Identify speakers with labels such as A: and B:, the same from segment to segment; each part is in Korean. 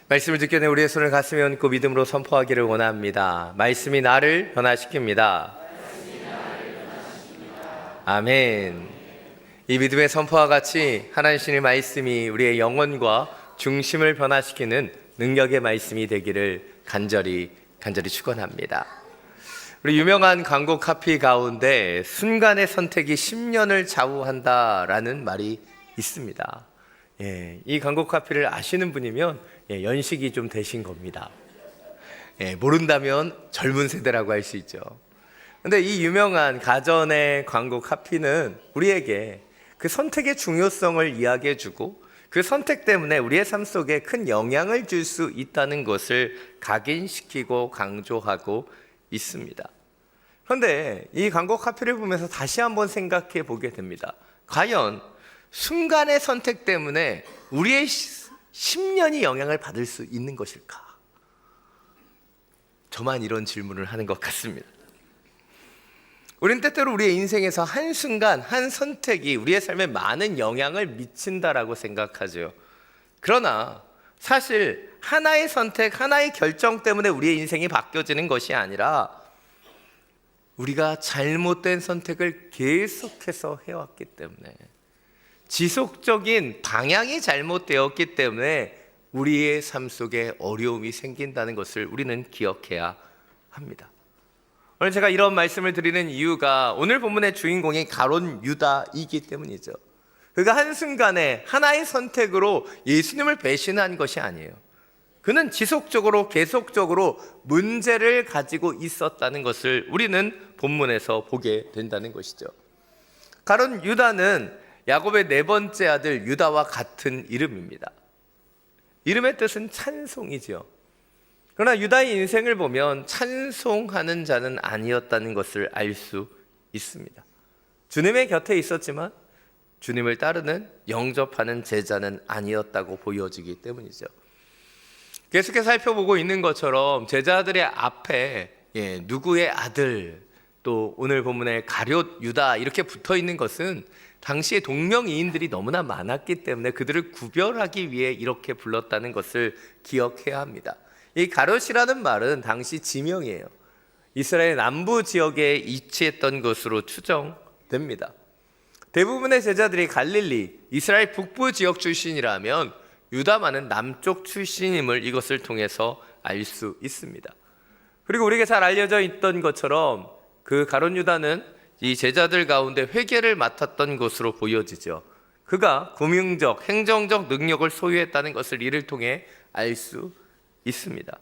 A: 말씀을 듣기 전에 우리의 손을 가슴에 얹고 믿음으로 선포하기를 원합니다. 말씀이 나를 변화시킵니다. 아멘. 이 믿음의 선포와 같이 하나님의 말씀이 우리의 영혼과 중심을 변화시키는 능력의 말씀이 되기를 간절히 축원합니다. 우리 유명한 광고 카피 가운데 순간의 선택이 10년을 좌우한다라는 말이 있습니다. 이 광고 카피를 아시는 분이면 연식이 좀 되신 겁니다. 모른다면 젊은 세대라고 할 수 있죠. 근데 이 유명한 가전의 광고 카피는 우리에게 그 선택의 중요성을 이야기해주고 그 선택 때문에 우리의 삶 속에 큰 영향을 줄 수 있다는 것을 각인시키고 강조하고 있습니다. 그런데 이 광고 카피를 보면서 다시 한번 생각해 보게 됩니다. 과연 순간의 선택 때문에 우리의 10년이 영향을 받을 수 있는 것일까? 저만 이런 질문을 하는 것 같습니다. 우리는 때때로 우리의 인생에서 한순간 한 선택이 우리의 삶에 많은 영향을 미친다라고 생각하죠. 그러나 사실 하나의 선택, 하나의 결정 때문에 우리의 인생이 바뀌어지는 것이 아니라 우리가 잘못된 선택을 계속해서 해왔기 때문에, 지속적인 방향이 잘못되었기 때문에 우리의 삶 속에 어려움이 생긴다는 것을 우리는 기억해야 합니다. 오늘 제가 이런 말씀을 드리는 이유가 오늘 본문의 주인공이 가룟 유다이기 때문이죠. 그가 한순간에 하나의 선택으로 예수님을 배신한 것이 아니에요. 그는 지속적으로 계속적으로 문제를 가지고 있었다는 것을 우리는 본문에서 보게 된다는 것이죠. 가룟 유다는 야곱의 네 번째 아들 유다와 같은 이름입니다. 이름의 뜻은 찬송이지요. 그러나 유다의 인생을 보면 찬송하는 자는 아니었다는 것을 알 수 있습니다. 주님의 곁에 있었지만 주님을 따르는 영접하는 제자는 아니었다고 보여지기 때문이죠. 계속해서 살펴보고 있는 것처럼 제자들의 앞에 누구의 아들, 또 오늘 본문에 가룟 유다 이렇게 붙어 있는 것은 당시에 동명이인들이 너무나 많았기 때문에 그들을 구별하기 위해 이렇게 불렀다는 것을 기억해야 합니다. 이 가룟이라는 말은 당시 지명이에요. 이스라엘 남부 지역에 위치했던 것으로 추정됩니다. 대부분의 제자들이 갈릴리, 이스라엘 북부 지역 출신이라면 유다만은 남쪽 출신임을 이것을 통해서 알 수 있습니다. 그리고 우리에게 잘 알려져 있던 것처럼 그 가룟 유다는 이 제자들 가운데 회계를 맡았던 것으로 보여지죠. 그가 금융적, 행정적 능력을 소유했다는 것을 이를 통해 알 수 있습니다.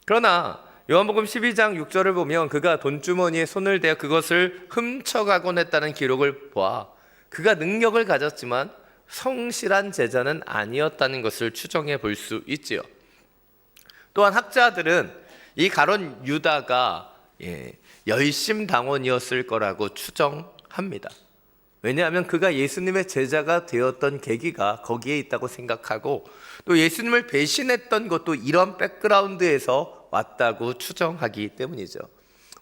A: 그러나 요한복음 12장 6절을 보면 그가 돈주머니에 손을 대어 그것을 훔쳐가곤 했다는 기록을 보아 그가 능력을 가졌지만 성실한 제자는 아니었다는 것을 추정해 볼 수 있지요. 또한 학자들은 이 가룟 유다가 열심당원이었을 거라고 추정합니다. 왜냐하면 그가 예수님의 제자가 되었던 계기가 거기에 있다고 생각하고 또 예수님을 배신했던 것도 이런 백그라운드에서 왔다고 추정하기 때문이죠.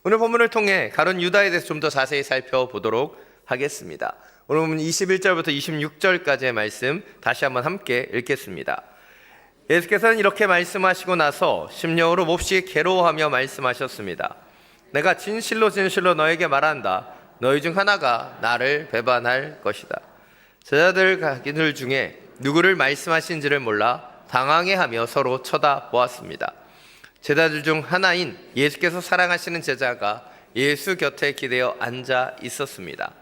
A: 오늘 본문을 통해 가룟 유다에 대해서 좀 더 자세히 살펴보도록 하겠습니다. 오늘 본문 21절부터 26절까지의 말씀 다시 한번 함께 읽겠습니다. 예수께서는 이렇게 말씀하시고 나서 심령으로 몹시 괴로워하며 말씀하셨습니다. 내가 진실로 너에게 말한다. 너희 중 하나가 나를 배반할 것이다. 제자들 중에 누구를 말씀하신지를 몰라 당황해하며 서로 쳐다보았습니다. 제자들 중 하나인 예수께서 사랑하시는 제자가 예수 곁에 기대어 앉아 있었습니다.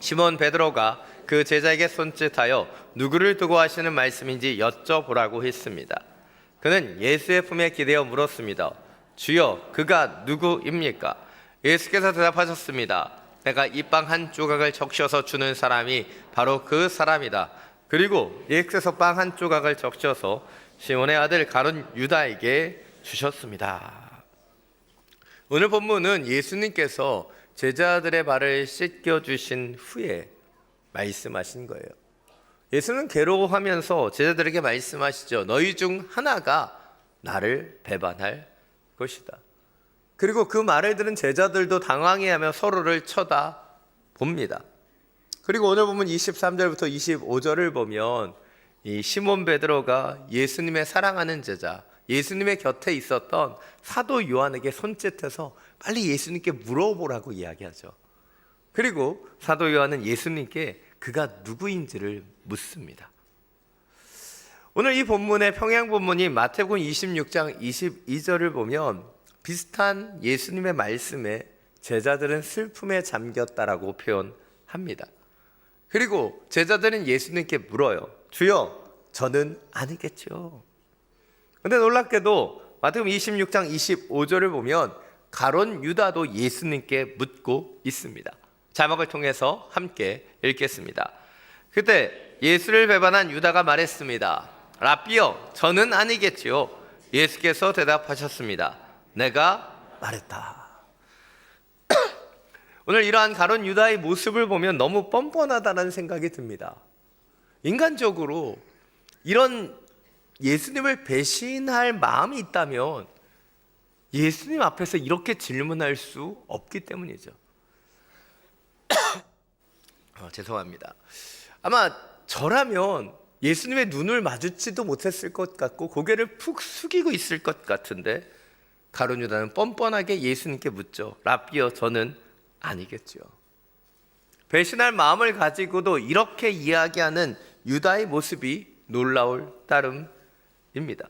A: 시몬 베드로가 그 제자에게 손짓하여 누구를 두고 하시는 말씀인지 여쭤보라고 했습니다. 그는 예수의 품에 기대어 물었습니다. 주여, 그가 누구입니까? 예수께서 대답하셨습니다. 내가 이 빵 한 조각을 적셔서 주는 사람이 바로 그 사람이다. 그리고 예수께서 빵 한 조각을 적셔서 시몬의 아들 가룟 유다에게 주셨습니다. 오늘 본문은 예수님께서 제자들의 발을 씻겨주신 후에 말씀하신 거예요. 예수는 괴로워하면서 제자들에게 말씀하시죠. 너희 중 하나가 나를 배반할 것이다. 그리고 그 말을 들은 제자들도 당황해하며 서로를 쳐다봅니다. 그리고 오늘 보면 23절부터 25절을 보면 이 시몬 베드로가 예수님의 사랑하는 제자, 예수님의 곁에 있었던 사도 요한에게 손짓해서 빨리 예수님께 물어보라고 이야기하죠. 그리고 사도 요한은 예수님께 그가 누구인지를 묻습니다. 오늘 이 본문의 평양 본문이 마태복음 26장 22절을 보면 비슷한 예수님의 말씀에 제자들은 슬픔에 잠겼다라고 표현합니다. 그리고 제자들은 예수님께 물어요. 주여, 저는 아니겠죠. 근데 놀랍게도 마태복음 26장 25절을 보면 가룟 유다도 예수님께 묻고 있습니다. 자막을 통해서 함께 읽겠습니다. 그때 예수를 배반한 유다가 말했습니다. 라삐여, 저는 아니겠지요. 예수께서 대답하셨습니다. 내가 말했다. 오늘 이러한 가룟 유다의 모습을 보면 너무 뻔뻔하다는 생각이 듭니다. 인간적으로 이런 예수님을 배신할 마음이 있다면 예수님 앞에서 이렇게 질문할 수 없기 때문이죠. 죄송합니다. 아마 저라면 예수님의 눈을 마주치도 못했을 것 같고 고개를 푹 숙이고 있을 것 같은데 가룟 유다는 뻔뻔하게 예수님께 묻죠. 라삐여, 저는 아니겠죠. 배신할 마음을 가지고도 이렇게 이야기하는 유다의 모습이 놀라울 따름입니다.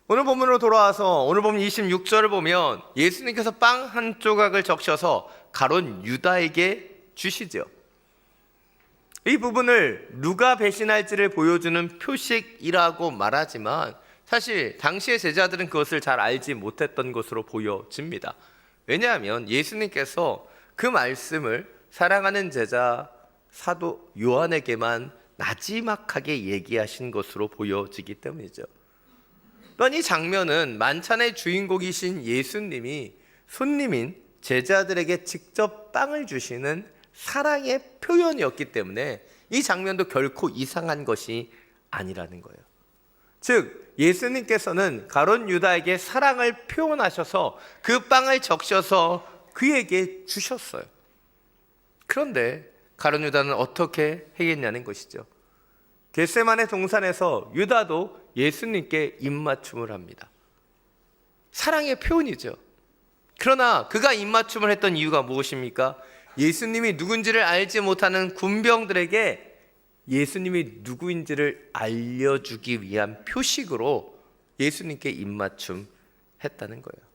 A: 오늘 본문으로 돌아와서 오늘 본문 26절을 보면 예수님께서 빵 한 조각을 적셔서 가룟 유다에게 주시죠. 이 부분을 누가 배신할지를 보여주는 표식이라고 말하지만 사실 당시의 제자들은 그것을 잘 알지 못했던 것으로 보여집니다. 왜냐하면 예수님께서 그 말씀을 사랑하는 제자 사도 요한에게만 나지막하게 얘기하신 것으로 보여지기 때문이죠. 또한 이 장면은 만찬의 주인공이신 예수님이 손님인 제자들에게 직접 빵을 주시는 사랑의 표현이었기 때문에 이 장면도 결코 이상한 것이 아니라는 거예요. 즉 예수님께서는 가룟 유다에게 사랑을 표현하셔서 그 빵을 적셔서 그에게 주셨어요. 그런데 가룟 유다는 어떻게 행했냐는 것이죠. 겟세마네 동산에서 유다도 예수님께 입맞춤을 합니다. 사랑의 표현이죠. 그러나 그가 입맞춤을 했던 이유가 무엇입니까? 예수님이 누군지를 알지 못하는 군병들에게 예수님이 누구인지를 알려주기 위한 표식으로 예수님께 입맞춤했다는 거예요.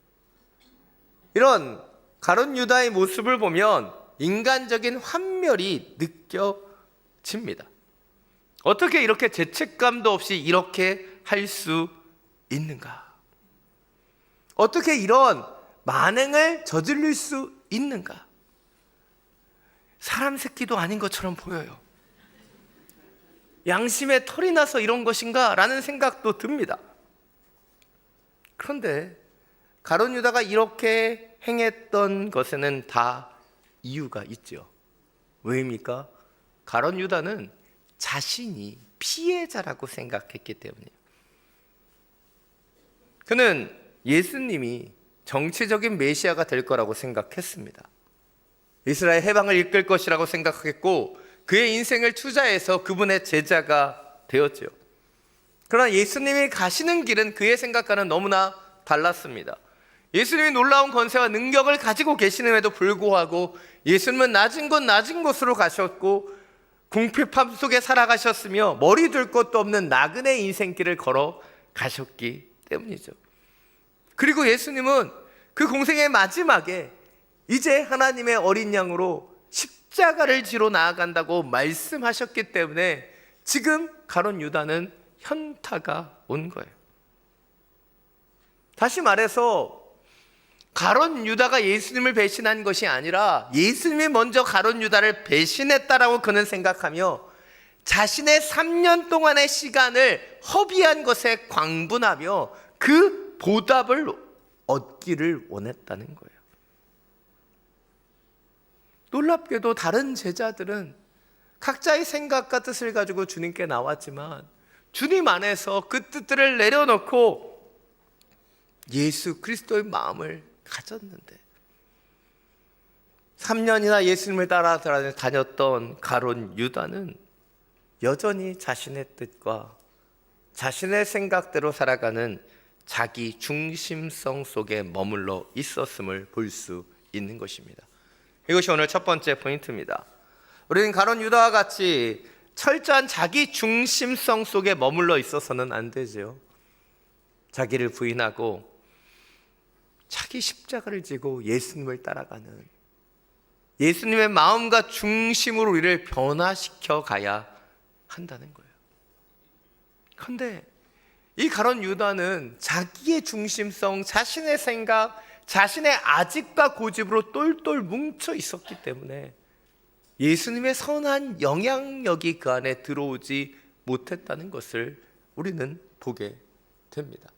A: 이런 가룟 유다의 모습을 보면 인간적인 환멸이 느껴집니다. 어떻게 이렇게 죄책감도 없이 이렇게 할 수 있는가? 어떻게 이런 만행을 저지를 수 있는가? 사람 새끼도 아닌 것처럼 보여요. 양심에 털이 나서 이런 것인가? 라는 생각도 듭니다. 그런데 가룟 유다가 이렇게 행했던 것에는 다 이유가 있죠. 왜입니까? 가룟 유다는 자신이 피해자라고 생각했기 때문이에요. 그는 예수님이 정치적인 메시아가 될 거라고 생각했습니다. 이스라엘 해방을 이끌 것이라고 생각했고 그의 인생을 투자해서 그분의 제자가 되었죠. 그러나 예수님이 가시는 길은 그의 생각과는 너무나 달랐습니다. 예수님이 놀라운 권세와 능력을 가지고 계시는데도 불구하고 예수님은 낮은 곳으로 가셨고 궁핍함 속에 살아가셨으며 머리 둘 것도 없는 나그네 인생길을 걸어 가셨기 때문이죠. 그리고 예수님은 그 공생의 마지막에 이제 하나님의 어린 양으로 십자가를 지러 나아간다고 말씀하셨기 때문에 지금 가룟 유다는 현타가 온 거예요. 다시 말해서 가룟 유다가 예수님을 배신한 것이 아니라 예수님이 먼저 가룟 유다를 배신했다라고 그는 생각하며 자신의 3년 동안의 시간을 허비한 것에 광분하며 그 보답을 얻기를 원했다는 거예요. 놀랍게도 다른 제자들은 각자의 생각과 뜻을 가지고 주님께 나왔지만 주님 안에서 그 뜻들을 내려놓고 예수 그리스도의 마음을 가졌는데 3년이나 예수님을 따라 다녔던 가룟 유다는 여전히 자신의 뜻과 자신의 생각대로 살아가는 자기 중심성 속에 머물러 있었음을 볼 수 있는 것입니다. 이것이 오늘 첫 번째 포인트입니다. 우리는 가룟 유다와 같이 철저한 자기 중심성 속에 머물러 있어서는 안 되죠. 자기를 부인하고 자기 십자가를 지고 예수님을 따라가는, 예수님의 마음과 중심으로 우리를 변화시켜 가야 한다는 거예요. 그런데 이 가룟 유다는 자기의 중심성, 자신의 생각, 자신의 아집과 고집으로 똘똘 뭉쳐 있었기 때문에 예수님의 선한 영향력이 그 안에 들어오지 못했다는 것을 우리는 보게 됩니다.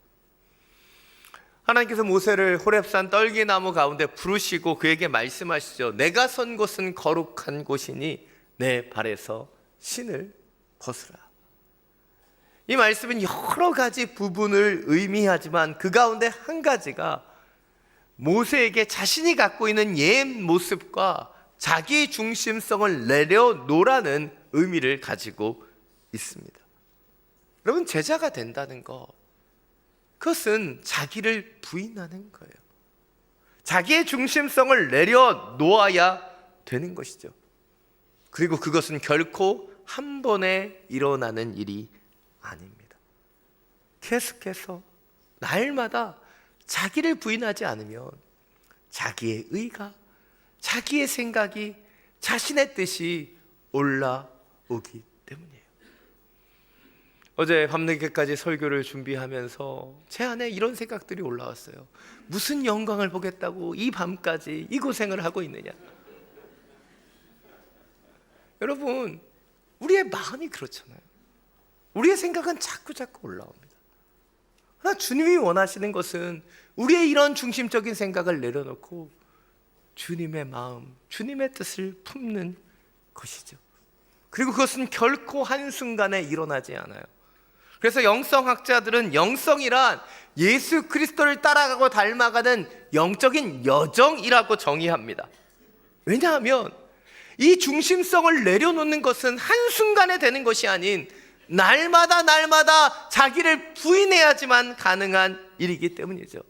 A: 하나님께서 모세를 호렙산 떨기나무 가운데 부르시고 그에게 말씀하시죠. 내가 선 곳은 거룩한 곳이니 내 발에서 신을 벗으라. 이 말씀은 여러 가지 부분을 의미하지만 그 가운데 한 가지가 모세에게 자신이 갖고 있는 옛 모습과 자기 중심성을 내려놓으라는 의미를 가지고 있습니다. 여러분, 제자가 된다는 것, 그것은 자기를 부인하는 거예요. 자기의 중심성을 내려놓아야 되는 것이죠. 그리고 그것은 결코 한 번에 일어나는 일이 아닙니다. 계속해서 날마다 자기를 부인하지 않으면 자기의 의가, 자기의 생각이, 자신의 뜻이 올라오기 때문이에요. 어제 밤늦게까지 설교를 준비하면서 제 안에 이런 생각들이 올라왔어요. 무슨 영광을 보겠다고 이 밤까지 이 고생을 하고 있느냐. 여러분, 우리의 마음이 그렇잖아요. 우리의 생각은 자꾸 올라옵니다. 그러나 주님이 원하시는 것은 우리의 이런 중심적인 생각을 내려놓고 주님의 마음, 주님의 뜻을 품는 것이죠. 그리고 그것은 결코 한순간에 일어나지 않아요. 그래서 영성학자들은 영성이란 예수 그리스도를 따라가고 닮아가는 영적인 여정이라고 정의합니다. 왜냐하면 이 중심성을 내려놓는 것은 한순간에 되는 것이 아닌 날마다 자기를 부인해야지만 가능한 일이기 때문이죠.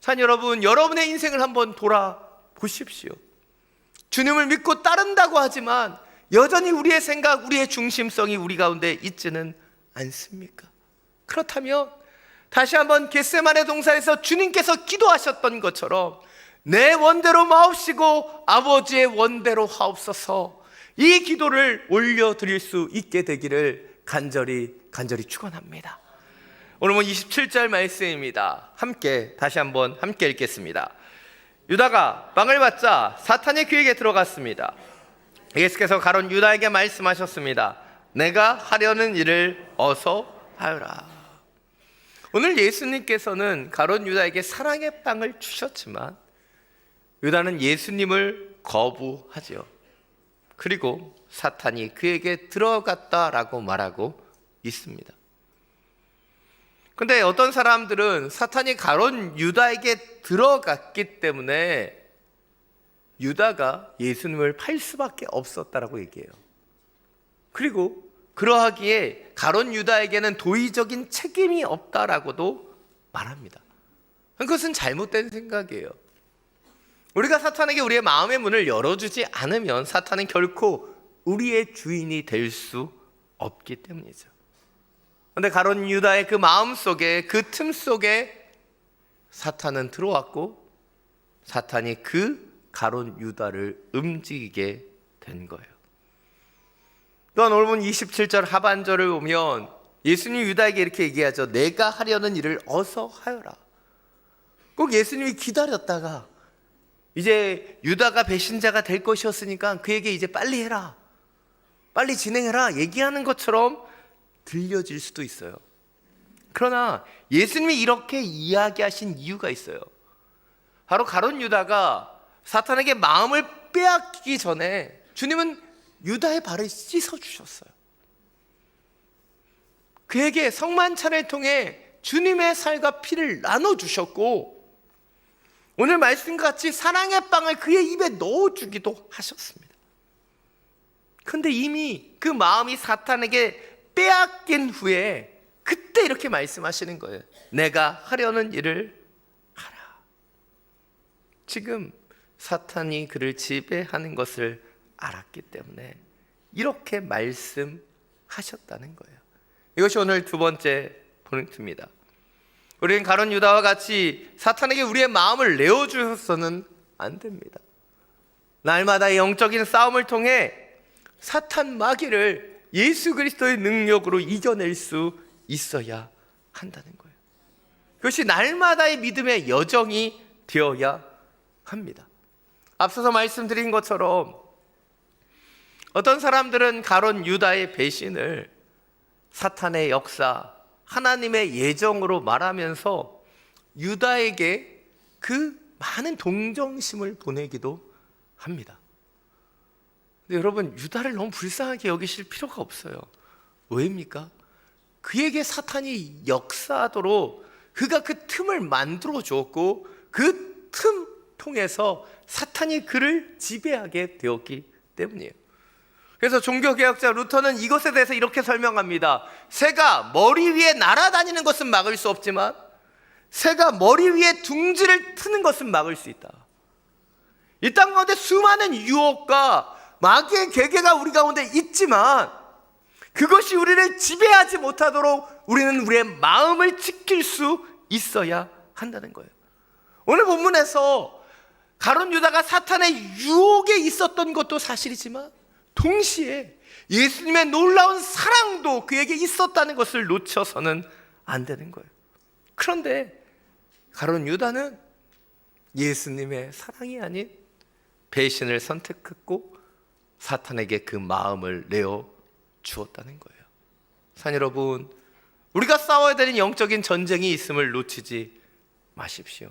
A: 자녀 여러분, 여러분의 인생을 한번 돌아보십시오. 주님을 믿고 따른다고 하지만 여전히 우리의 생각, 우리의 중심성이 우리 가운데 있지는 않습니까? 그렇다면 다시 한번 겟세마네 동산에서 주님께서 기도하셨던 것처럼 내 원대로 마옵시고 아버지의 원대로 하옵소서, 이 기도를 올려드릴 수 있게 되기를 간절히 축원합니다. 오늘 27절 말씀입니다. 다시 한번 함께 읽겠습니다. 유다가 빵을 받자 사탄이 그에게 들어갔습니다. 예수께서 가룟 유다에게 말씀하셨습니다. 내가 하려는 일을 어서 하여라. 오늘 예수님께서는 가룟 유다에게 사랑의 빵을 주셨지만 유다는 예수님을 거부하지요. 그리고 사탄이 그에게 들어갔다라고 말하고 있습니다. 그런데 어떤 사람들은 사탄이 가룟 유다에게 들어갔기 때문에 유다가 예수님을 팔 수밖에 없었다라고 얘기해요. 그리고 그러하기에 가룟 유다에게는 도의적인 책임이 없다라고도 말합니다. 그것은 잘못된 생각이에요. 우리가 사탄에게 우리의 마음의 문을 열어주지 않으면 사탄은 결코 우리의 주인이 될 수 없기 때문이죠. 그런데 가룟 유다의 그 마음 속에, 그 틈 속에 사탄은 들어왔고 사탄이 그 가룟 유다를 움직이게 된 거예요. 또한 오늘 27절 하반절을 보면 예수님이 유다에게 이렇게 얘기하죠. 내가 하려는 일을 어서 하여라. 꼭 예수님이 기다렸다가 이제 유다가 배신자가 될 것이었으니까 그에게 이제 빨리 해라, 빨리 진행해라 얘기하는 것처럼 들려질 수도 있어요. 그러나 예수님이 이렇게 이야기하신 이유가 있어요. 바로 가룟 유다가 사탄에게 마음을 빼앗기기 전에 주님은 유다의 발을 씻어주셨어요. 그에게 성만찬을 통해 주님의 살과 피를 나눠주셨고 오늘 말씀과 같이 사랑의 빵을 그의 입에 넣어주기도 하셨습니다. 근데 이미 그 마음이 사탄에게 빼앗긴 후에 그때 이렇게 말씀하시는 거예요. 내가 하려는 일을 하라. 지금 사탄이 그를 지배하는 것을 알았기 때문에 이렇게 말씀하셨다는 거예요. 이것이 오늘 두 번째 포인트입니다. 우리는 가룟 유다와 같이 사탄에게 우리의 마음을 내어주셔서는 안 됩니다. 날마다의 영적인 싸움을 통해 사탄 마귀를 예수 그리스도의 능력으로 이겨낼 수 있어야 한다는 거예요. 그것이 날마다의 믿음의 여정이 되어야 합니다. 앞서서 말씀드린 것처럼 어떤 사람들은 가룟 유다의 배신을 사탄의 역사, 하나님의 예정으로 말하면서 유다에게 그 많은 동정심을 보내기도 합니다. 근데 여러분, 유다를 너무 불쌍하게 여기실 필요가 없어요. 왜입니까? 그에게 사탄이 역사하도록 그가 그 틈을 만들어 주었고 그 틈 통해서 사탄이 그를 지배하게 되었기 때문이에요. 그래서 종교개혁자 루터는 이것에 대해서 이렇게 설명합니다. 새가 머리 위에 날아다니는 것은 막을 수 없지만 새가 머리 위에 둥지를 트는 것은 막을 수 있다. 이 땅 가운데 수많은 유혹과 마귀의 계계가 우리 가운데 있지만 그것이 우리를 지배하지 못하도록 우리는 우리의 마음을 지킬 수 있어야 한다는 거예요. 오늘 본문에서 가룟 유다가 사탄의 유혹에 있었던 것도 사실이지만 동시에 예수님의 놀라운 사랑도 그에게 있었다는 것을 놓쳐서는 안 되는 거예요. 그런데 가룟 유다는 예수님의 사랑이 아닌 배신을 선택했고 사탄에게 그 마음을 내어 주었다는 거예요. 산 여러분, 우리가 싸워야 되는 영적인 전쟁이 있음을 놓치지 마십시오.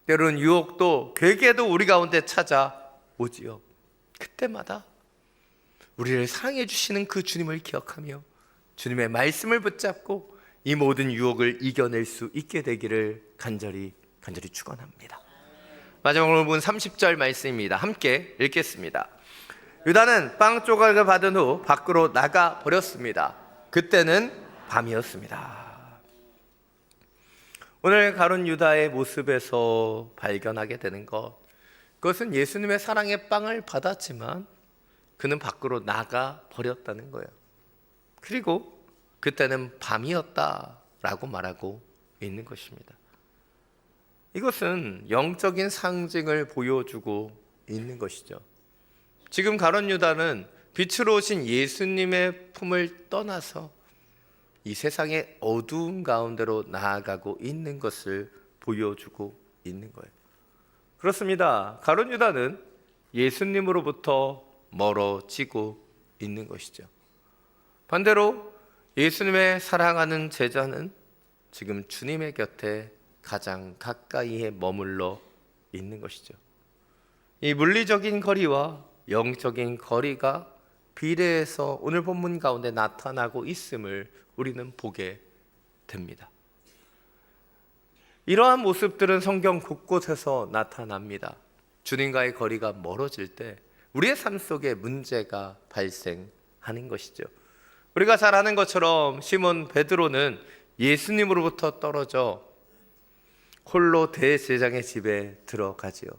A: 때로는 유혹도 괴계도 우리 가운데 찾아오지요. 그때마다 우리를 사랑해 주시는 그 주님을 기억하며 주님의 말씀을 붙잡고 이 모든 유혹을 이겨낼 수 있게 되기를 간절히 축원합니다. 마지막으로 본 30절 말씀입니다. 함께 읽겠습니다. 유다는 빵 조각을 받은 후 밖으로 나가 버렸습니다. 그때는 밤이었습니다. 오늘 가룟 유다의 모습에서 발견하게 되는 것, 그것은 예수님의 사랑의 빵을 받았지만 그는 밖으로 나가 버렸다는 거예요. 그리고 그때는 밤이었다라고 말하고 있는 것입니다. 이것은 영적인 상징을 보여주고 있는 것이죠. 지금 가룟 유다는 빛으로 오신 예수님의 품을 떠나서 이 세상의 어두운 가운데로 나아가고 있는 것을 보여주고 있는 거예요. 그렇습니다. 가룟 유다는 예수님으로부터 멀어지고 있는 것이죠. 반대로 예수님의 사랑하는 제자는 지금 주님의 곁에 가장 가까이에 머물러 있는 것이죠. 이 물리적인 거리와 영적인 거리가 비례해서 오늘 본문 가운데 나타나고 있음을 우리는 보게 됩니다. 이러한 모습들은 성경 곳곳에서 나타납니다. 주님과의 거리가 멀어질 때 우리의 삶 속에 문제가 발생하는 것이죠. 우리가 잘 아는 것처럼 시몬 베드로는 예수님으로부터 떨어져 홀로 대제사장의 집에 들어가지요.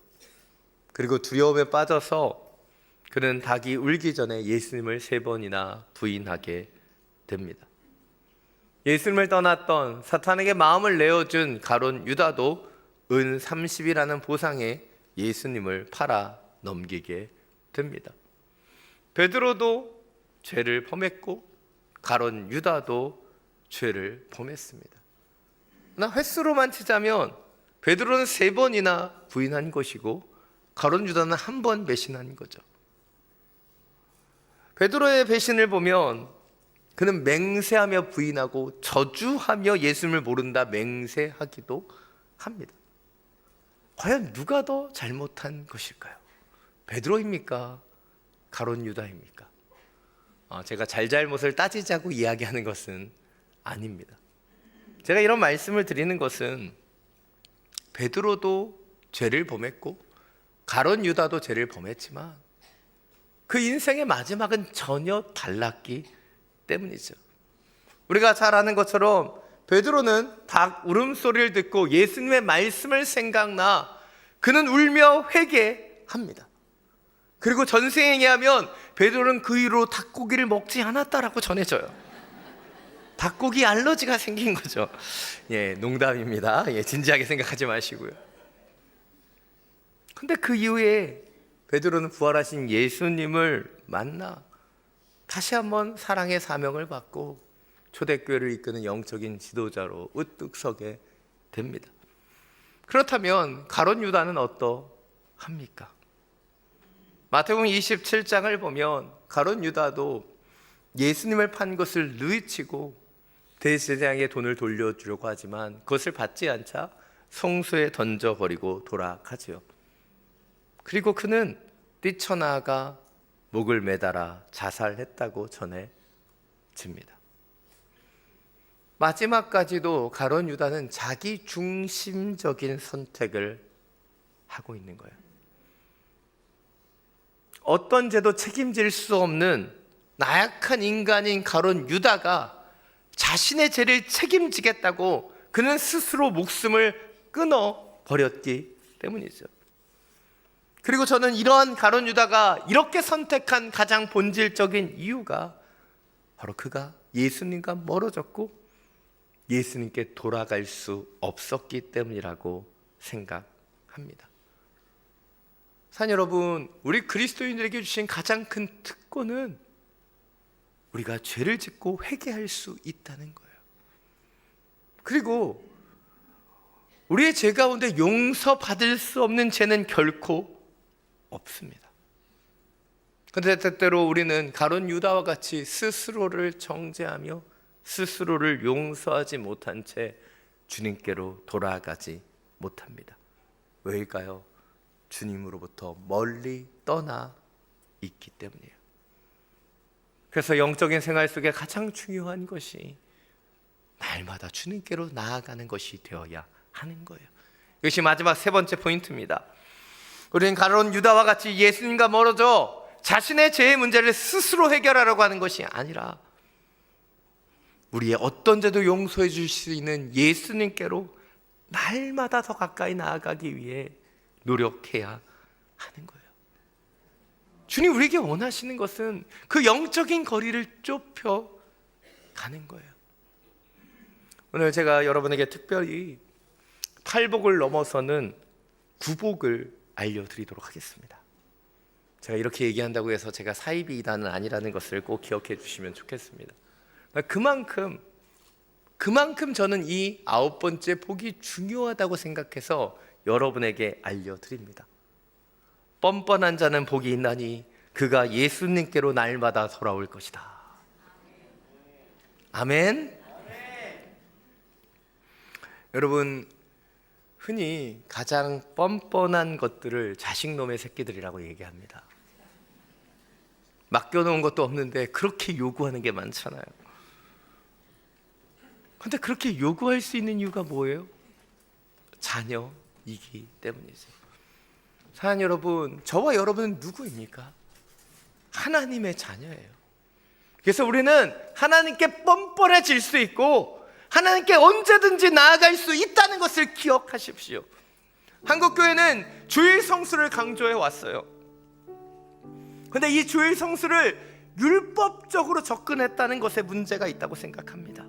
A: 그리고 두려움에 빠져서 그는 닭이 울기 전에 예수님을 3번이나 부인하게 됩니다. 예수님을 떠났던 사탄에게 마음을 내어준 가룟 유다도 은 30이라는 보상에 예수님을 팔아 넘기게 됩니다. 베드로도 죄를 범했고 가룟 유다도 죄를 범했습니다. 그러나 횟수로만 치자면 베드로는 3번이나 부인한 것이고 가룟 유다는 1번 배신한 거죠. 베드로의 배신을 보면 그는 맹세하며 부인하고 저주하며 예수님을 모른다 맹세하기도 합니다. 과연 누가 더 잘못한 것일까요? 베드로입니까? 가룟 유다입니까? 제가 잘잘못을 따지자고 이야기하는 것은 아닙니다. 제가 이런 말씀을 드리는 것은 베드로도 죄를 범했고 가룟 유다도 죄를 범했지만 그 인생의 마지막은 전혀 달랐기 때문이죠. 우리가 잘 아는 것처럼 베드로는 닭 울음소리를 듣고 예수님의 말씀을 생각나 그는 울며 회개합니다. 그리고 전생에 의하면 베드로는 그 이후로 닭고기를 먹지 않았다라고 전해져요. 닭고기 알러지가 생긴 거죠. 예, 농담입니다. 예, 진지하게 생각하지 마시고요. 근데 그 이후에 베드로는 부활하신 예수님을 만나 다시 한번 사랑의 사명을 받고 초대교회를 이끄는 영적인 지도자로 우뚝 서게 됩니다. 그렇다면 가룟 유다는 어떠합니까? 마태복음 27장을 보면 가룟 유다도 예수님을 판 것을 누이치고 대제사장에게 돈을 돌려주려고 하지만 그것을 받지 않자 성소에 던져버리고 돌아가지요. 그리고 그는 뛰쳐나가 목을 매달아 자살했다고 전해집니다. 마지막까지도 가룟 유다는 자기 중심적인 선택을 하고 있는 거예요. 어떤 죄도 책임질 수 없는 나약한 인간인 가룟 유다가 자신의 죄를 책임지겠다고 그는 스스로 목숨을 끊어버렸기 때문이죠. 그리고 저는 이러한 가룟 유다가 이렇게 선택한 가장 본질적인 이유가 바로 그가 예수님과 멀어졌고 예수님께 돌아갈 수 없었기 때문이라고 생각합니다. 사랑 여러분, 우리 그리스도인들에게 주신 가장 큰 특권은 우리가 죄를 짓고 회개할 수 있다는 거예요. 그리고 우리의 죄 가운데 용서받을 수 없는 죄는 결코 없습니다. 그런데 때때로 우리는 가룟 유다와 같이 스스로를 정죄하며 스스로를 용서하지 못한 채 주님께로 돌아가지 못합니다. 왜일까요? 주님으로부터 멀리 떠나 있기 때문이에요. 그래서 영적인 생활 속에 가장 중요한 것이 날마다 주님께로 나아가는 것이 되어야 하는 거예요. 이것이 마지막 세 번째 포인트입니다. 우리는 가룟 유다와 같이 예수님과 멀어져 자신의 죄의 문제를 스스로 해결하려고 하는 것이 아니라 우리의 어떤 죄도 용서해 주실 수 있는 예수님께로 날마다 더 가까이 나아가기 위해 노력해야 하는 거예요. 주님 우리에게 원하시는 것은 그 영적인 거리를 좁혀 가는 거예요. 오늘 제가 여러분에게 특별히 팔복을 넘어서는 구복을 알려드리도록 하겠습니다. 제가 이렇게 얘기한다고 해서 제가 사이비 이단은 아니라는 것을 꼭 기억해 주시면 좋겠습니다. 그만큼 저는 이 9번째 복이 중요하다고 생각해서 여러분에게 알려드립니다. 뻔뻔한 자는 복이 있나니 그가 예수님께로 날마다 돌아올 것이다. 아멘. 여러분, 흔히 가장 뻔뻔한 것들을 자식놈의 새끼들이라고 얘기합니다. 맡겨놓은 것도 없는데 그렇게 요구하는 게 많잖아요. 근데 그렇게 요구할 수 있는 이유가 뭐예요? 자녀이기 때문이죠. 사랑 여러분, 저와 여러분은 누구입니까? 하나님의 자녀예요. 그래서 우리는 하나님께 뻔뻔해질 수 있고 하나님께 언제든지 나아갈 수 있다는 것을 기억하십시오. 한국교회는 주일 성수를 강조해 왔어요. 근데 이 주일 성수를 율법적으로 접근했다는 것에 문제가 있다고 생각합니다.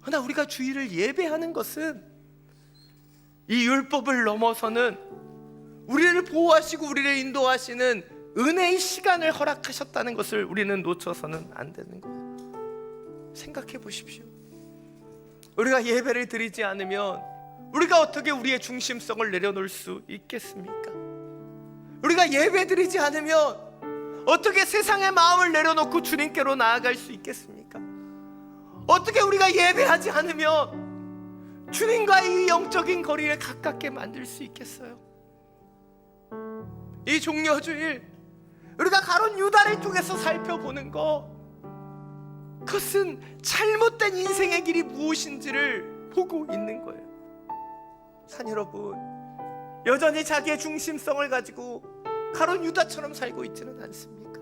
A: 그러나 우리가 주일을 예배하는 것은 이 율법을 넘어서는 우리를 보호하시고 우리를 인도하시는 은혜의 시간을 허락하셨다는 것을 우리는 놓쳐서는 안 되는 거예요. 생각해 보십시오. 우리가 예배를 드리지 않으면 우리가 어떻게 우리의 중심성을 내려놓을 수 있겠습니까? 우리가 예배 드리지 않으면 어떻게 세상의 마음을 내려놓고 주님께로 나아갈 수 있겠습니까? 어떻게 우리가 예배하지 않으면 주님과의 이 영적인 거리를 가깝게 만들 수 있겠어요? 이 종려주일 우리가 가룟 유다를 통해서 살펴보는 것, 그것은 잘못된 인생의 길이 무엇인지를 보고 있는 거예요. 산 여러분, 여전히 자기의 중심성을 가지고 가룟 유다처럼 살고 있지는 않습니까?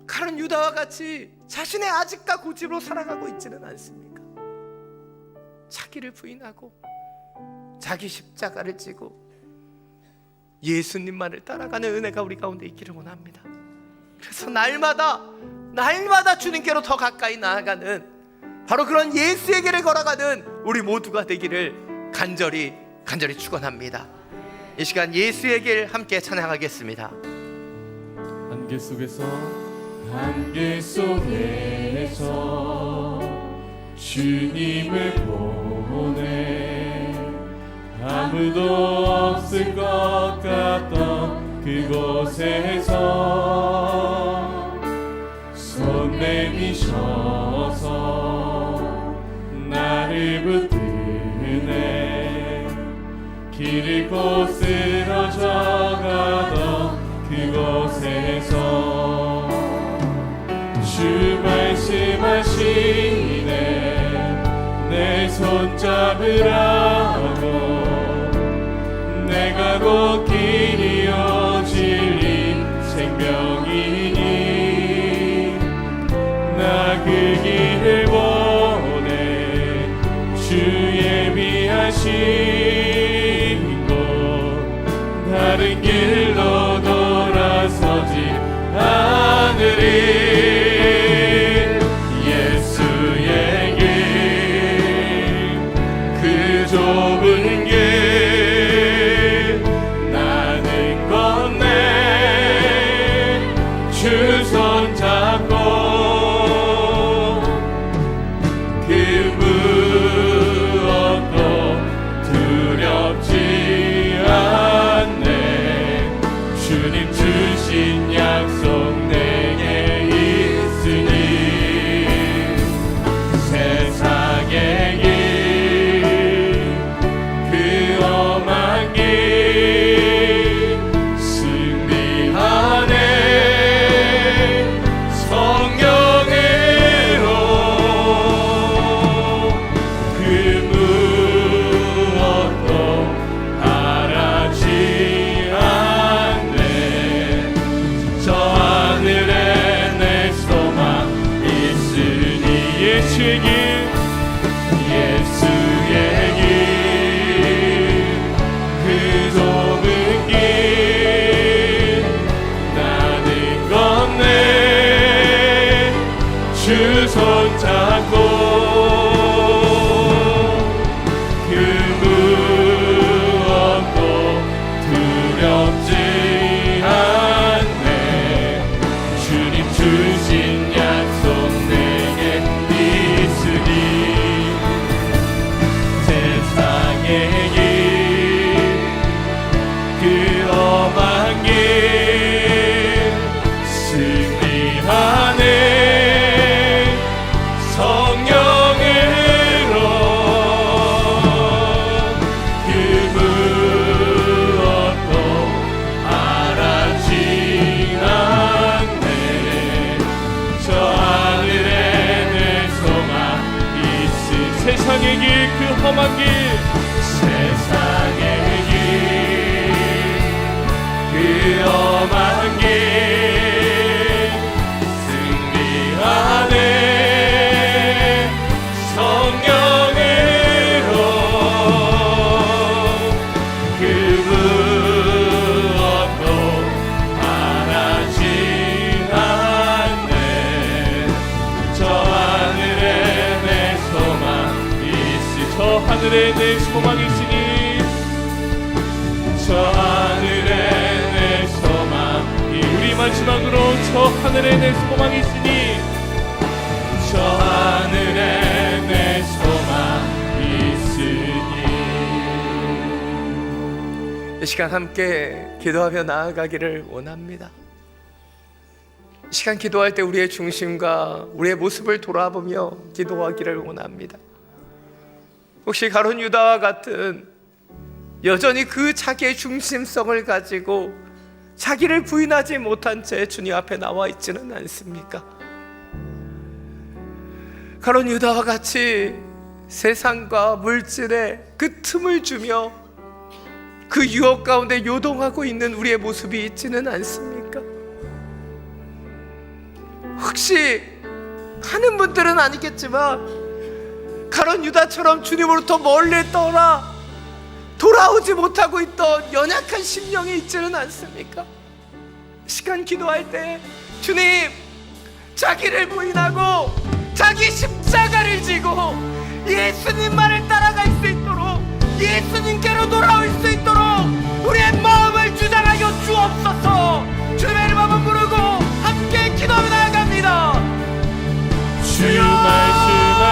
A: 가룟 유다와 같이 자신의 아집과 고집으로 살아가고 있지는 않습니까? 자기를 부인하고 자기 십자가를 지고 예수님만을 따라가는 은혜가 우리 가운데 있기를 원합니다. 그래서 날마다 주님께로 더 가까이 나아가는 바로 그런 예수의 길을 걸어가는 우리 모두가 되기를 간절히 축원합니다. 이 시간 예수의 길 함께 찬양하겠습니다.
B: 한계 속에서 주님을 보내 아무도 없을 것 같던 그곳에서 손 내미셔서 나를 붙드네 길 잃고 쓰러져가던 그곳에서 주 말씀하시네 내 손 잡으라고 내가 곧 길이요 진리 생명이니 나 그 길을 보내 주 예비하신 곳 다른 길로 돌아서지 않으리 예수의 길 그 좁은 길 나는 건네 주 손 잡고 그 무엇도 두렵지 않네 주님 주신 약속 내게 있으니 세상의 길 그 험한 길 승리하네 성령으로 그 무엇도 바라지 않네 저 하늘에 내 소망 있으니 예수의 길 그 좁은 길 나는 건네 주 손 잡고 그 무엇도 두렵지 않네 주님 주신 약속 내게 있으니 세상의 길 그 험한 길 승리하네 성령으로 그 무엇도 바라지 않네 저 하늘에 내 소망 있으 세상의 길 그 험한 길 세상의 길 그 험한 길 승리하네 성령으로 그 무엇도 바라지 않네 저 하늘에 내 소망 있으 저 하늘에 내 소망 있으니 저 하늘에 내 소망 우리 마지막으로 저 하늘에 내 소망 있으니 저 하늘에 내 소망 있으니
A: 이 시간 함께 기도하며 나아가기를 원합니다. 이 시간 기도할 때 우리의 중심과 우리의 모습을 돌아보며 기도하기를 원합니다. 혹시 가룟 유다와 같은 여전히 그 자기의 중심성을 가지고 자기를 부인하지 못한 채 주님 앞에 나와 있지는 않습니까? 가룟 유다와 같이 세상과 물질에 그 틈을 주며 그 유혹 가운데 요동하고 있는 우리의 모습이 있지는 않습니까? 혹시 하는 분들은 아니겠지만 가룟 유다처럼 주님으로부터 멀리 떠나 돌아오지 못하고 있던 연약한 심령이 있지는 않습니까? 시간 기도할 때 주님, 자기를 부인하고 자기 십자가를 지고 예수님만을 따라갈 수 있도록, 예수님께로 돌아올 수 있도록 우리의 마음을 주장하여 주옵소서. 주님의 이름 한번 부르고 함께 기도하며 나아갑니다.
B: 주 말씀하시기를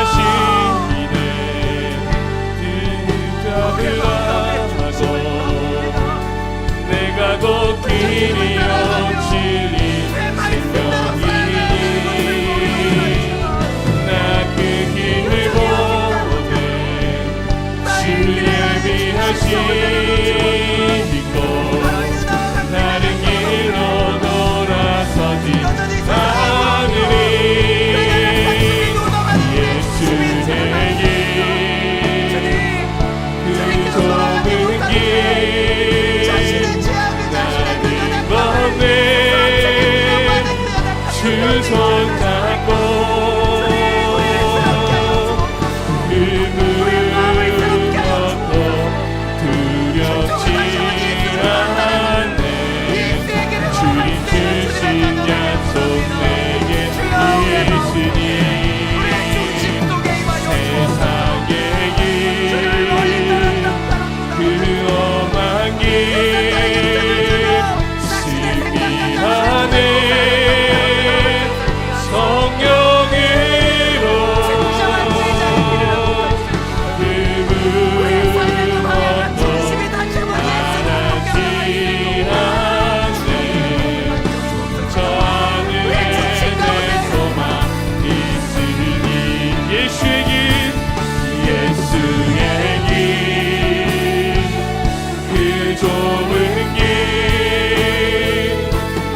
B: 들으라고 내가 곧 길이요 진리 생명이니 나 그 힘을 보내 주 예비하시고 다른 길로 돌아서지 않으리. 주손 잡고 그물 얻고 두렵지 않네. 주님 주신 약속 내게 있으니 세상의 길 그 험한 길 승리하네. 성령으로 그물 얻고 바라지 않네. 저 하늘에 내 소망 있으니 예수의 길, 예수의 길, 그 좁은 길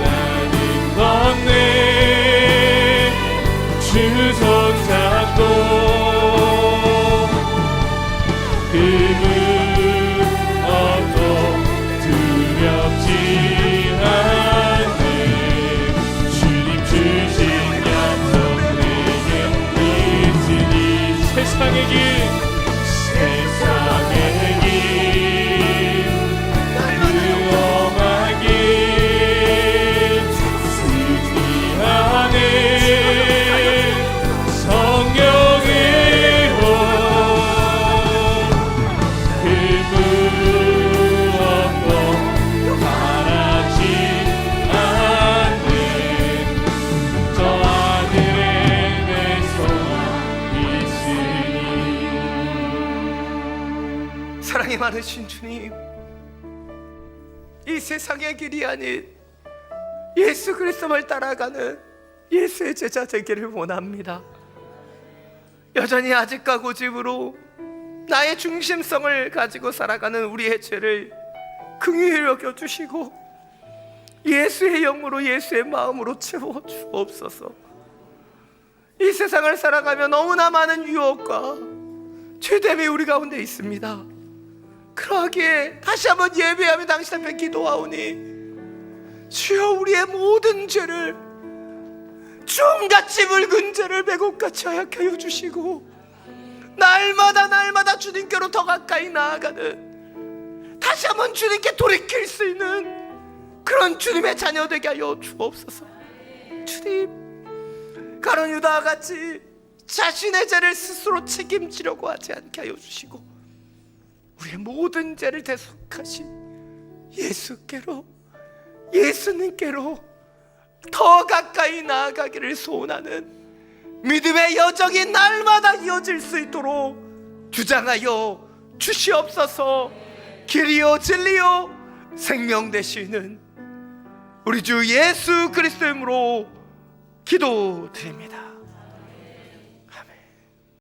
B: 나는 걷네. 주 손잡고 그물 얻고 두렵지 않네. 주님 주신 약속 내게 있으니 세상의 길, 세상의 길 위험한 길 승리하네. 성령으로 그물 얻고 바라지 않는 저 하늘에 내 소망 있으니.
A: 사랑이 많으신 주님, 이 세상의 길이 아닌 예수 그리스도를 따라가는 예수의 제자 되기를 원합니다. 여전히 아직과 고집으로 나의 중심성을 가지고 살아가는 우리의 죄를 긍휼히 여겨주시고 예수의 영으로, 예수의 마음으로 채워 주옵소서. 이 세상을 살아가며 너무나 많은 유혹과 죄됨이 우리 가운데 있습니다. 그러하기에 다시 한번 예배하며 당신 앞에 기도하오니 주여, 우리의 모든 죄를, 주홍같이 붉은 죄를 매국같이 하얗게 하여 주시고 날마다 주님께로 더 가까이 나아가는, 다시 한번 주님께 돌이킬 수 있는 그런 주님의 자녀 되게 하여 주옵소서. 주님, 가룟 유다와 같이 자신의 죄를 스스로 책임지려고 하지 않게 하여 주시고 우리의 모든 죄를 대속하신 예수께로, 예수님께로 더 가까이 나아가기를 소원하는 믿음의 여정이 날마다 이어질 수 있도록 주장하여 주시옵소서. 길이요 진리요 생명 되시는 우리 주 예수 그리스도 이름으로 기도드립니다.